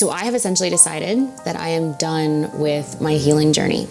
So I have essentially decided that I am done with my healing journey.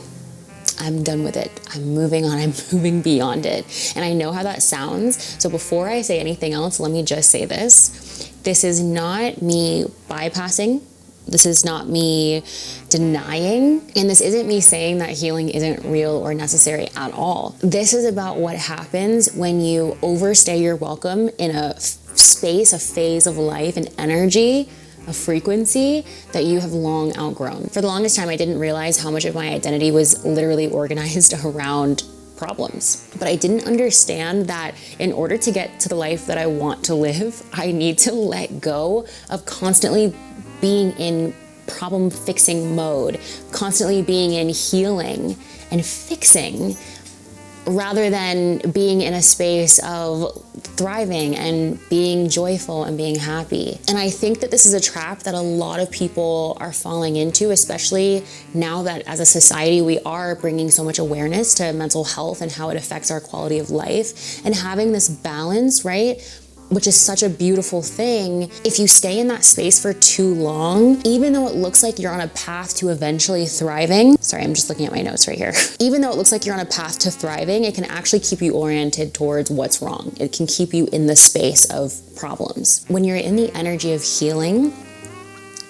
I'm done with it. I'm moving on. I'm moving beyond it. And I know how that sounds. So before I say anything else, let me just say this. This is not me bypassing. This is not me denying. And this isn't me saying that healing isn't real or necessary at all. This is about what happens when you overstay your welcome in a space, a phase of life, an energy, a frequency that you have long outgrown. For the longest time, I didn't realize how much of my identity was literally organized around problems. But I didn't understand that in order to get to the life that I want to live, I need to let go of constantly being in problem fixing mode, constantly being in healing and fixing, rather than being in a space of thriving and being joyful and being happy. And I think that this is a trap that a lot of people are falling into, especially now that as a society we are bringing so much awareness to mental health and how it affects our quality of life, and having this balance, right? Which is such a beautiful thing. If you stay in that space for too long, even though it looks like you're on a path to eventually thriving, sorry, I'm just looking at my notes right here. Even though it looks like you're on a path to thriving, it can actually keep you oriented towards what's wrong. It can keep you in the space of problems. When you're in the energy of healing,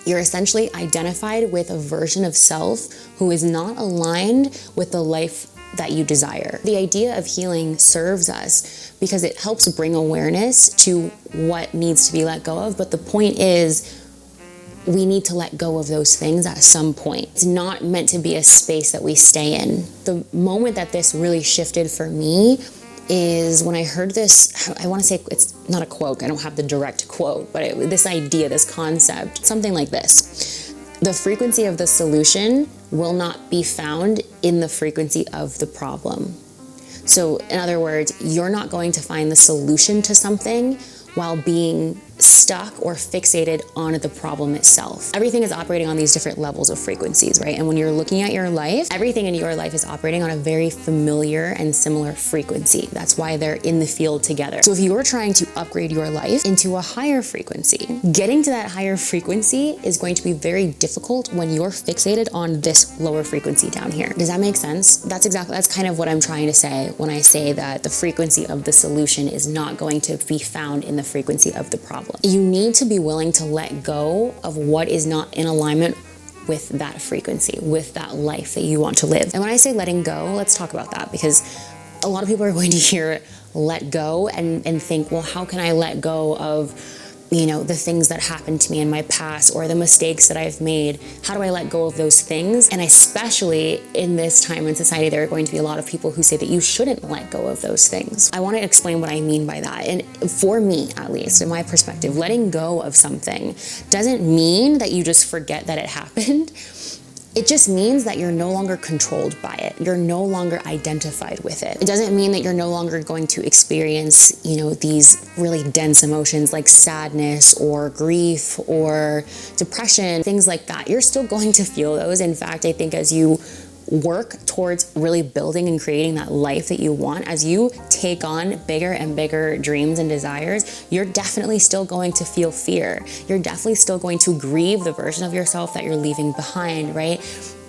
you're essentially identified with a version of self who is not aligned with the life that you desire. The idea of healing serves us because it helps bring awareness to what needs to be let go of. But the point is, we need to let go of those things at some point. It's not meant to be a space that we stay in. The moment that this really shifted for me is when I heard this, I want to say it's not a quote, I don't have the direct quote, but this idea, this concept, something like this. The frequency of the solution will not be found in the frequency of the problem. So in other words, you're not going to find the solution to something while being stuck or fixated on the problem itself. Everything is operating on these different levels of frequencies, right? And when you're looking at your life, everything in your life is operating on a very familiar and similar frequency. That's why they're in the field together. So if you're trying to upgrade your life into a higher frequency, getting to that higher frequency is going to be very difficult when you're fixated on this lower frequency down here. Does that make sense? That's kind of what I'm trying to say when I say that the frequency of the solution is not going to be found in the frequency of the problem. You need to be willing to let go of what is not in alignment with that frequency, with that life that you want to live. And when I say letting go, let's talk about that, because a lot of people are going to hear let go and think, well, how can I let go of the things that happened to me in my past or the mistakes that I've made? How do I let go of those things? And especially in this time in society, there are going to be a lot of people who say that you shouldn't let go of those things. I want to explain what I mean by that. And for me, at least, in my perspective, letting go of something doesn't mean that you just forget that it happened. It just means that you're no longer controlled by it. You're no longer identified with it. It doesn't mean that you're no longer going to experience, these really dense emotions like sadness or grief or depression, things like that. You're still going to feel those. In fact, I think as you work towards really building and creating that life that you want, as you take on bigger and bigger dreams and desires, you're definitely still going to feel fear. You're definitely still going to grieve the version of yourself that you're leaving behind, right?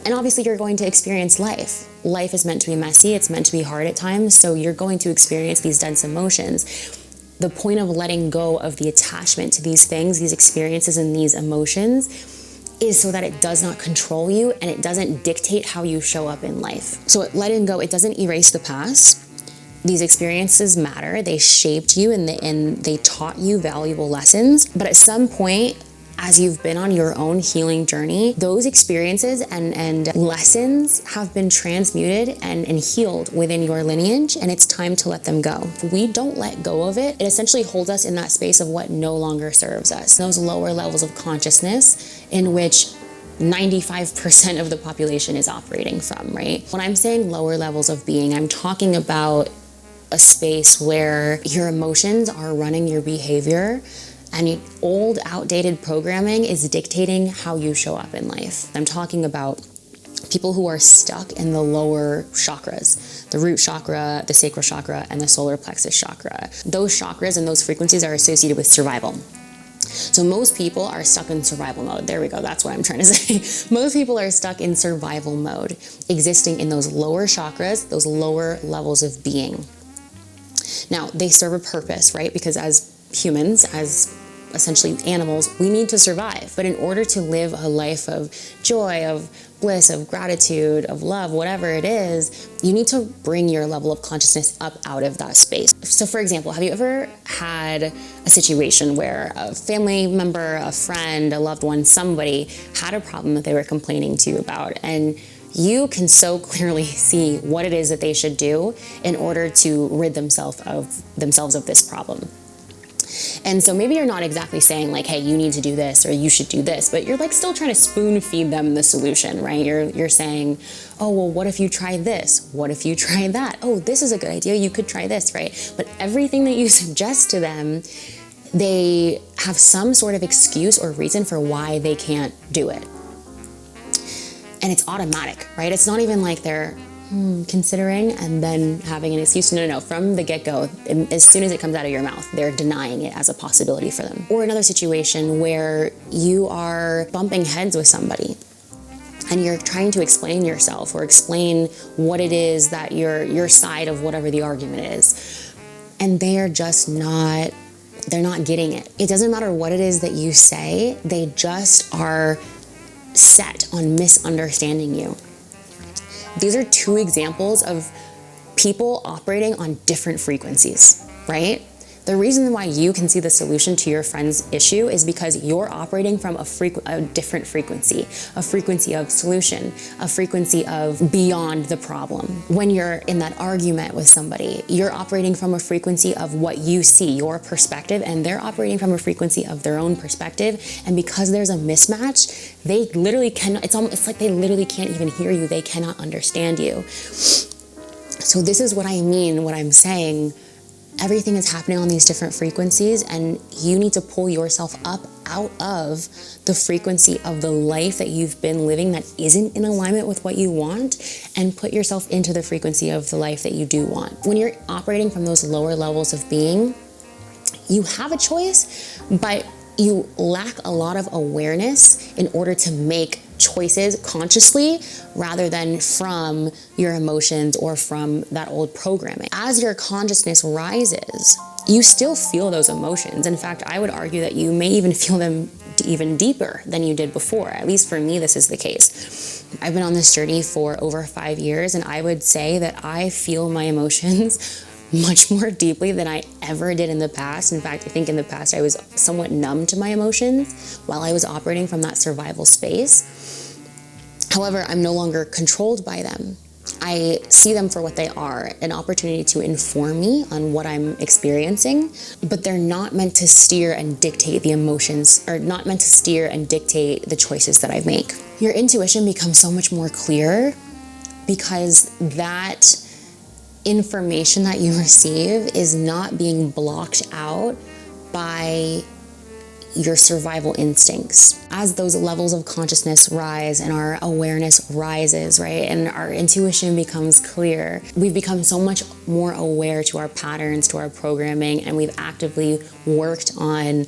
And obviously you're going to experience life. Life is meant to be messy. It's meant to be hard at times. So you're going to experience these dense emotions. The point of letting go of the attachment to these things, these experiences and these emotions, is so that it does not control you and it doesn't dictate how you show up in life. So letting go, it doesn't erase the past. These experiences matter. They shaped you and they taught you valuable lessons. But at some point, as you've been on your own healing journey, those experiences and lessons have been transmuted and healed within your lineage, and it's time to let them go. If we don't let go of it, it essentially holds us in that space of what no longer serves us. Those lower levels of consciousness in which 95% of the population is operating from, right? When I'm saying lower levels of being, I'm talking about a space where your emotions are running your behavior and old, outdated programming is dictating how you show up in life. I'm talking about people who are stuck in the lower chakras, the root chakra, the sacral chakra, and the solar plexus chakra. Those chakras and those frequencies are associated with survival. So most people are stuck in survival mode. There we go. That's what I'm trying to say. Most people are stuck in survival mode, existing in those lower chakras, those lower levels of being. Now, they serve a purpose, right? Because as humans, as essentially animals, we need to survive. But in order to live a life of joy, of bliss, of gratitude, of love, whatever it is, you need to bring your level of consciousness up out of that space. So for example, have you ever had a situation where a family member, a friend, a loved one, somebody had a problem that they were complaining to you about, and you can so clearly see what it is that they should do in order to rid themselves of this problem? And so maybe you're not exactly saying like, hey, you need to do this or you should do this, but you're like still trying to spoon feed them the solution, right? You're saying, oh, well, what if you try this? What if you try that? Oh, this is a good idea. You could try this, right? But everything that you suggest to them, they have some sort of excuse or reason for why they can't do it. And it's automatic, right? It's not even like they're considering and then having an excuse. No. From the get-go, as soon as it comes out of your mouth, they're denying it as a possibility for them. Or another situation where you are bumping heads with somebody and you're trying to explain yourself or explain what it is that your side of whatever the argument is, and they are just not, they're not getting it. It doesn't matter what it is that you say, they just are set on misunderstanding you. These are two examples of people operating on different frequencies, right? The reason why you can see the solution to your friend's issue is because you're operating from a different frequency, a frequency of solution, a frequency of beyond the problem. When you're in that argument with somebody, you're operating from a frequency of what you see, your perspective, and they're operating from a frequency of their own perspective. And because there's a mismatch, they literally cannot, it's like they literally can't even hear you. They cannot understand you. So this is what I mean when I'm saying everything is happening on these different frequencies, and you need to pull yourself up out of the frequency of the life that you've been living that isn't in alignment with what you want, and put yourself into the frequency of the life that you do want. When you're operating from those lower levels of being, you have a choice, but you lack a lot of awareness in order to make choices consciously rather than from your emotions or from that old programming. As your consciousness rises, you still feel those emotions. In fact, I would argue that you may even feel them even deeper than you did before. At least for me, this is the case. I've been on this journey for over 5 years, and I would say that I feel my emotions much more deeply than I ever did in the past. In fact, I think in the past I was somewhat numb to my emotions while I was operating from that survival space. However, I'm no longer controlled by them. I see them for what they are, an opportunity to inform me on what I'm experiencing, but they're not meant to steer and dictate the emotions, or not meant to steer and dictate the choices that I make. Your intuition becomes so much more clear because that information that you receive is not being blocked out by your survival instincts. As those levels of consciousness rise and our awareness rises, right, and our intuition becomes clear, we've become so much more aware to our patterns, to our programming, and we've actively worked on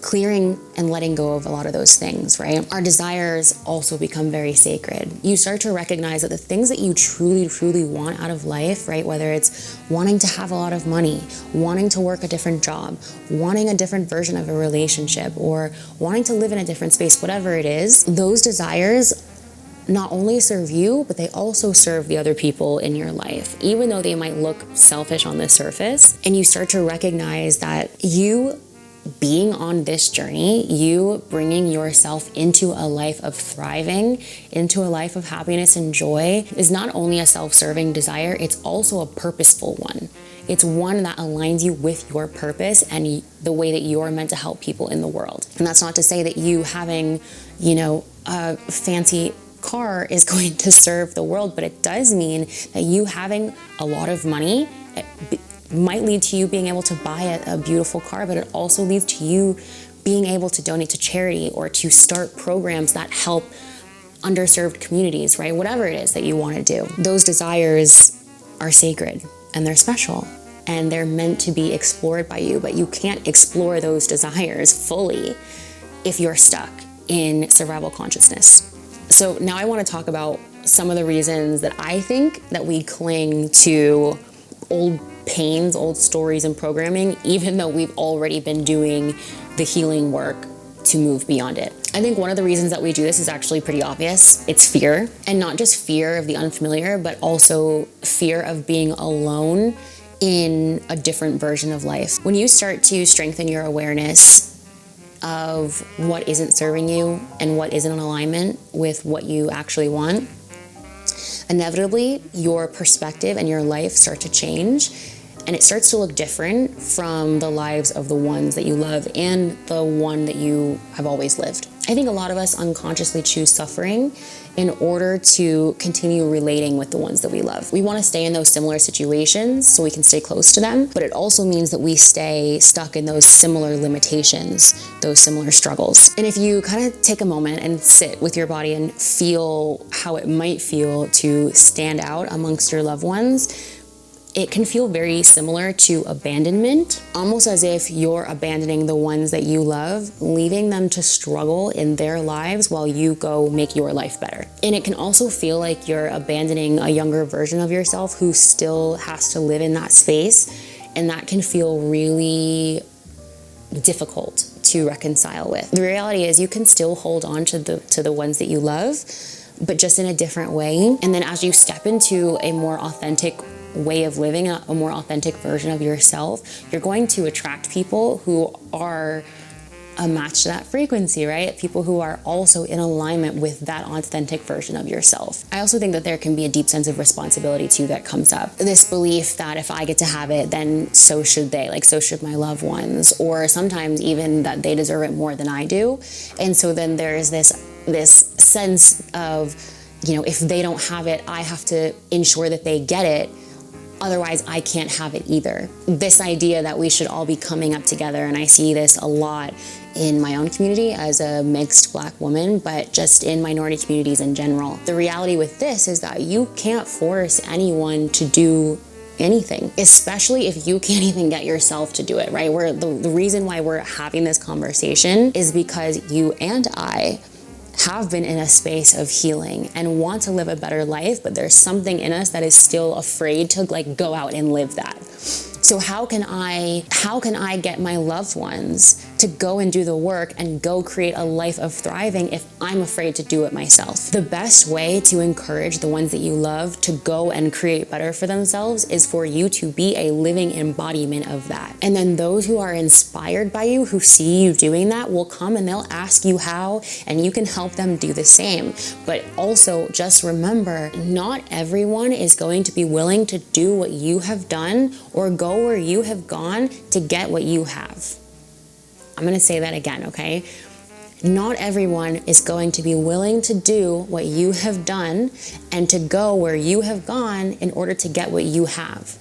clearing and letting go of a lot of those things, right? Our desires also become very sacred. You start to recognize that the things that you truly, truly want out of life, right? Whether it's wanting to have a lot of money, wanting to work a different job, wanting a different version of a relationship, or wanting to live in a different space, whatever it is, those desires not only serve you, but they also serve the other people in your life, even though they might look selfish on the surface. And you start to recognize that you being on this journey, you bringing yourself into a life of thriving, into a life of happiness and joy, is not only a self-serving desire, it's also a purposeful one. It's one that aligns you with your purpose and the way that you're meant to help people in the world. And that's not to say that you having, a fancy car is going to serve the world, but it does mean that you having a lot of money might lead to you being able to buy a beautiful car, but it also leads to you being able to donate to charity or to start programs that help underserved communities, right? Whatever it is that you want to do. Those desires are sacred and they're special. and they're meant to be explored by you, but you can't explore those desires fully if you're stuck in survival consciousness. So now I want to talk about some of the reasons that I think that we cling to old pains, old stories and programming, even though we've already been doing the healing work to move beyond it. I think one of the reasons that we do this is actually pretty obvious. It's fear, and not just fear of the unfamiliar, but also fear of being alone in a different version of life. When you start to strengthen your awareness of what isn't serving you and what isn't in alignment with what you actually want, inevitably your perspective and your life start to change, and it starts to look different from the lives of the ones that you love and the one that you have always lived. I think a lot of us unconsciously choose suffering in order to continue relating with the ones that we love. We want to stay in those similar situations so we can stay close to them, but it also means that we stay stuck in those similar limitations, those similar struggles. And if you kind of take a moment and sit with your body and feel how it might feel to stand out amongst your loved ones, it can feel very similar to abandonment, almost as if you're abandoning the ones that you love, leaving them to struggle in their lives while you go make your life better. And it can also feel like you're abandoning a younger version of yourself who still has to live in that space, and that can feel really difficult to reconcile with. The reality is you can still hold on to the ones that you love, but just in a different way. And then as you step into a more authentic way of living, a more authentic version of yourself, you're going to attract people who are a match to that frequency, right? People who are also in alignment with that authentic version of yourself. I also think that there can be a deep sense of responsibility too that comes up. This belief that if I get to have it, then so should they, like so should my loved ones, or sometimes even that they deserve it more than I do. And so then there's this sense of, you know, if they don't have it, I have to ensure that they get it. Otherwise, I can't have it either. This idea that we should all be coming up together, and I see this a lot in my own community as a mixed Black woman, but just in minority communities in general. The reality with this is that you can't force anyone to do anything, especially if you can't even get yourself to do it, right? The reason why we're having this conversation is because you and I have been in a space of healing and want to live a better life, but there's something in us that is still afraid to like go out and live that. So how can I get my loved ones to go and do the work and go create a life of thriving if I'm afraid to do it myself? The best way to encourage the ones that you love to go and create better for themselves is for you to be a living embodiment of that. And then those who are inspired by you, who see you doing that, will come and they'll ask you how, and you can help them do the same. But also just remember, not everyone is going to be willing to do what you have done or go where you have gone to get what you have. I'm going to say that again, okay? Not everyone is going to be willing to do what you have done and to go where you have gone in order to get what you have.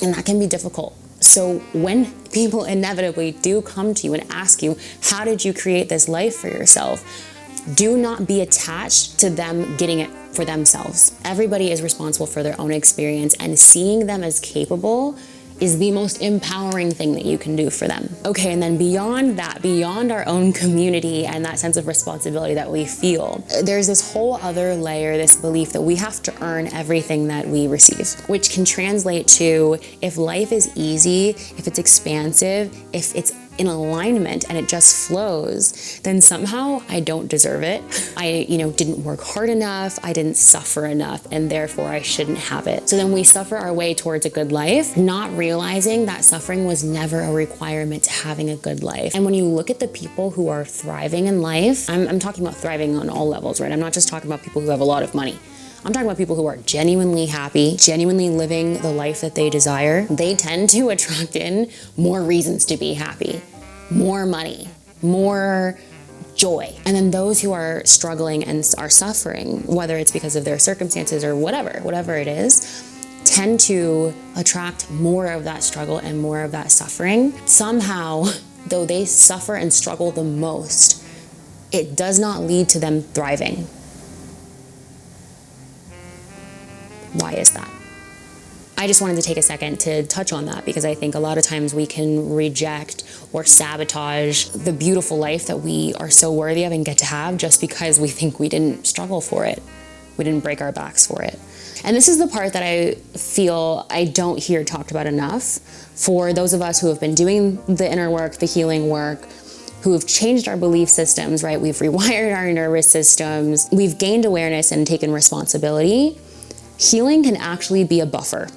And that can be difficult. So when people inevitably do come to you and ask you, how did you create this life for yourself? Do not be attached to them getting it for themselves. Everybody is responsible for their own experience, and seeing them as capable is the most empowering thing that you can do for them. Okay, and then beyond that, beyond our own community and that sense of responsibility that we feel, there's this whole other layer, this belief that we have to earn everything that we receive, which can translate to, if life is easy, if it's expansive, if it's in alignment and it just flows, then somehow I don't deserve it. I, didn't work hard enough, I didn't suffer enough, and therefore I shouldn't have it. So then we suffer our way towards a good life, not realizing that suffering was never a requirement to having a good life. And when you look at the people who are thriving in life, I'm talking about thriving on all levels, right? I'm not just talking about people who have a lot of money. I'm talking about people who are genuinely happy, genuinely living the life that they desire. They tend to attract in more reasons to be happy, more money, more joy. And then those who are struggling and are suffering, whether it's because of their circumstances or whatever it is, tend to attract more of that struggle and more of that suffering. Somehow, though they suffer and struggle the most, it does not lead to them thriving. Why is that? I just wanted to take a second to touch on that because I think a lot of times we can reject or sabotage the beautiful life that we are so worthy of and get to have just because we think we didn't struggle for it. We didn't break our backs for it. And this is the part that I feel I don't hear talked about enough for those of us who have been doing the inner work, the healing work, who have changed our belief systems, right? We've rewired our nervous systems. We've gained awareness and taken responsibility. Healing can actually be a buffer.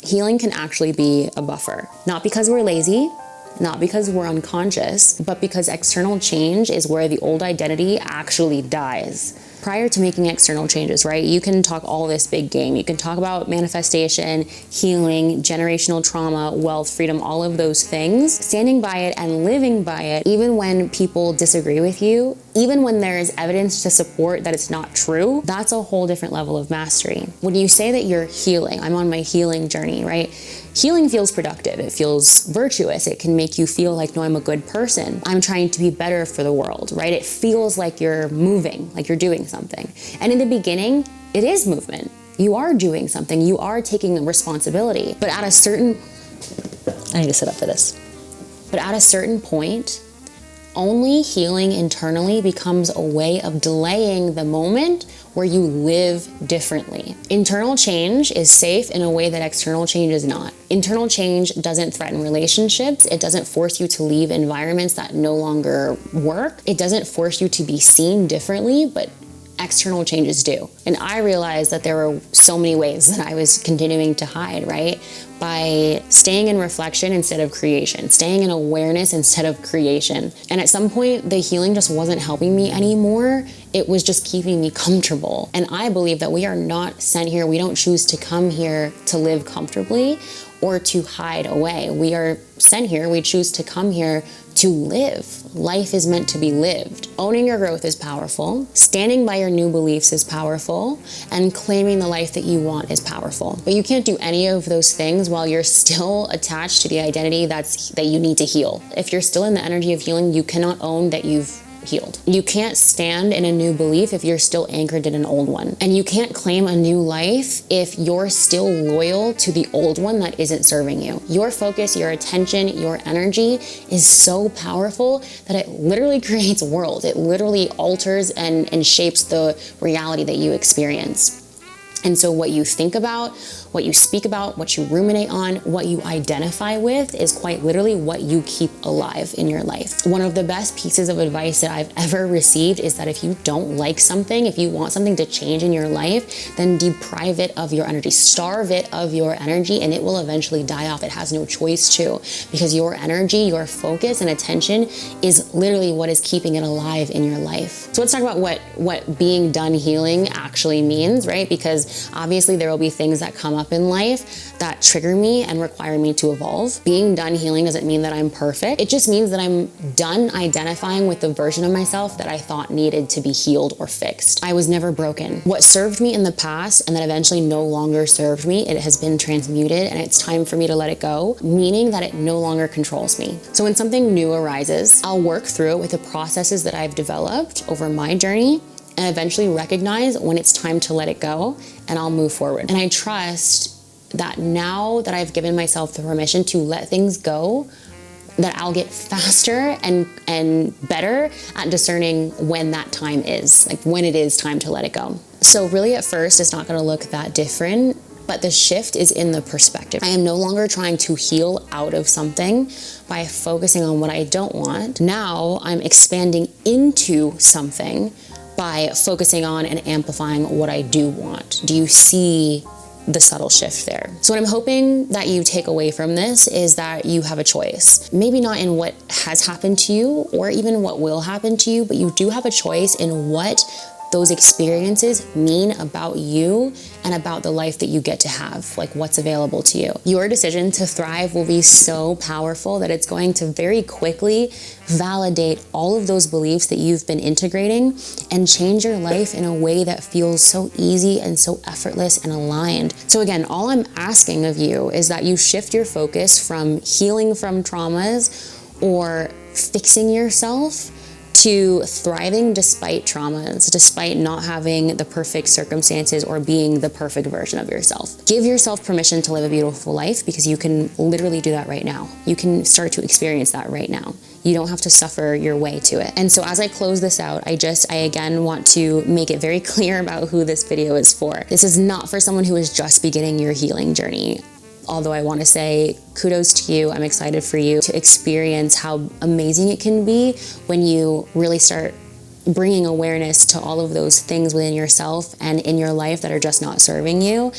Healing can actually be a buffer. Not because we're lazy, not because we're unconscious, but because external change is where the old identity actually dies. Prior to making external changes, right? You can talk all this big game. You can talk about manifestation, healing, generational trauma, wealth, freedom, all of those things. Standing by it and living by it, even when people disagree with you, even when there is evidence to support that it's not true, that's a whole different level of mastery. When you say that you're healing, I'm on my healing journey, right? Healing feels productive. It feels virtuous. It can make you feel like, no, I'm a good person. I'm trying to be better for the world, right? It feels like you're moving, like you're doing something. And in the beginning, it is movement. You are doing something. You are taking responsibility. But at a certain, I need to sit up for this. But at a certain point, only healing internally becomes a way of delaying the moment where you live differently. Internal change is safe in a way that external change is not. Internal change doesn't threaten relationships. It doesn't force you to leave environments that no longer work. It doesn't force you to be seen differently, but external changes do. And I realized that there were so many ways that I was continuing to hide, right? By staying in reflection instead of creation, staying in awareness instead of creation. And at some point, the healing just wasn't helping me anymore. It was just keeping me comfortable. And I believe that we are not sent here. We don't choose to come here to live comfortably or to hide away. We are sent here. We choose to come here to live. Life is meant to be lived. Owning your growth is powerful. Standing by your new beliefs is powerful. And claiming the life that you want is powerful. But you can't do any of those things while you're still attached to the identity that you need to heal. If you're still in the energy of healing, you cannot own that you've healed. You can't stand in a new belief if you're still anchored in an old one. And you can't claim a new life if you're still loyal to the old one that isn't serving you. Your focus, your attention, your energy is so powerful that it literally creates worlds. It literally alters and shapes the reality that you experience. And so what you think about, what you speak about, what you ruminate on, what you identify with is quite literally what you keep alive in your life. One of the best pieces of advice that I've ever received is that if you don't like something, if you want something to change in your life, then deprive it of your energy, starve it of your energy, and it will eventually die off. It has no choice to, because your energy, your focus and attention is literally what is keeping it alive in your life. So let's talk about what being done healing actually means, right? Because obviously there will be things that come up in life that trigger me and require me to evolve. Being done healing doesn't mean that I'm perfect. It just means that I'm done identifying with the version of myself that I thought needed to be healed or fixed. I was never broken. What served me in the past and that eventually no longer served me, it has been transmuted and it's time for me to let it go, meaning that it no longer controls me. So when something new arises, I'll work through it with the processes that I've developed over my journey and eventually recognize when it's time to let it go, and I'll move forward. And I trust that now that I've given myself the permission to let things go, that I'll get faster and better at discerning when that time is, like when it is time to let it go. So really at first, it's not gonna look that different, but the shift is in the perspective. I am no longer trying to heal out of something by focusing on what I don't want. Now I'm expanding into something by focusing on and amplifying what I do want. Do you see the subtle shift there? So what I'm hoping that you take away from this is that you have a choice. Maybe not in what has happened to you or even what will happen to you, but you do have a choice in what those experiences mean about you and about the life that you get to have, like what's available to you. Your decision to thrive will be so powerful that it's going to very quickly validate all of those beliefs that you've been integrating and change your life in a way that feels so easy and so effortless and aligned. So again, all I'm asking of you is that you shift your focus from healing from traumas or fixing yourself to thriving despite traumas, despite not having the perfect circumstances or being the perfect version of yourself. Give yourself permission to live a beautiful life, because you can literally do that right now. You can start to experience that right now. You don't have to suffer your way to it. And so as I close this out, I again want to make it very clear about who this video is for. This is not for someone who is just beginning your healing journey. Although I want to say kudos to you. I'm excited for you to experience how amazing it can be when you really start bringing awareness to all of those things within yourself and in your life that are just not serving you.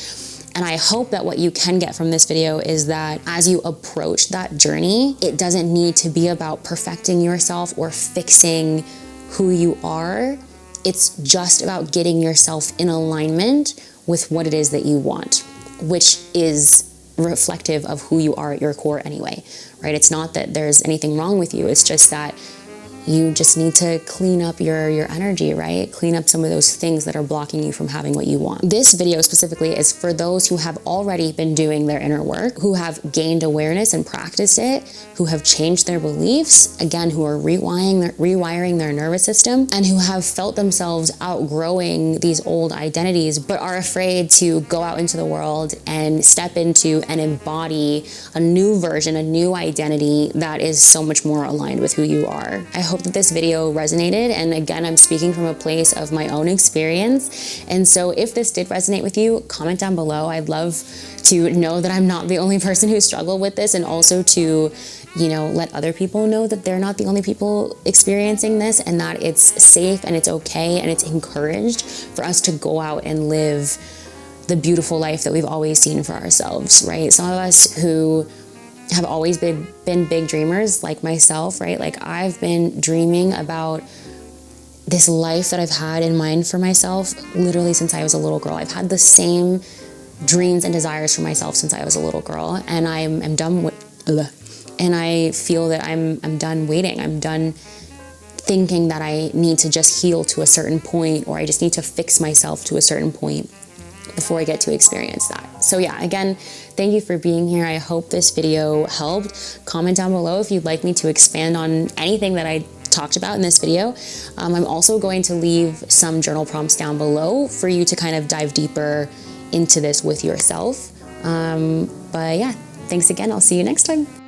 And I hope that what you can get from this video is that as you approach that journey, it doesn't need to be about perfecting yourself or fixing who you are. It's just about getting yourself in alignment with what it is that you want, which is reflective of who you are at your core anyway, right? It's not that there's anything wrong with you. It's just that you just need to clean up your energy, right? Clean up some of those things that are blocking you from having what you want. This video specifically is for those who have already been doing their inner work, who have gained awareness and practiced it, who have changed their beliefs, again, who are rewiring their nervous system, and who have felt themselves outgrowing these old identities, but are afraid to go out into the world and step into and embody a new version, a new identity that is so much more aligned with who you are. I hope that this video resonated, and again, I'm speaking from a place of my own experience, and so if this did resonate with you, comment down below. I'd love to know that I'm not the only person who struggled with this, and also to, you know, let other people know that they're not the only people experiencing this, and that it's safe and it's okay and it's encouraged for us to go out and live the beautiful life that we've always seen for ourselves, right? Some of us who have always been big dreamers, like myself, right? Like, I've been dreaming about this life that I've had in mind for myself literally since I was a little girl. I've had the same dreams and desires for myself since I was a little girl, and I'm done with, and I feel that I'm done waiting. I'm done thinking that I need to just heal to a certain point, or I just need to fix myself to a certain point before I get to experience that. So yeah, again, thank you for being here. I hope this video helped. Comment down below if you'd like me to expand on anything that I talked about in this video. I'm also going to leave some journal prompts down below for you to kind of dive deeper into this with yourself. But yeah, thanks again. I'll see you next time.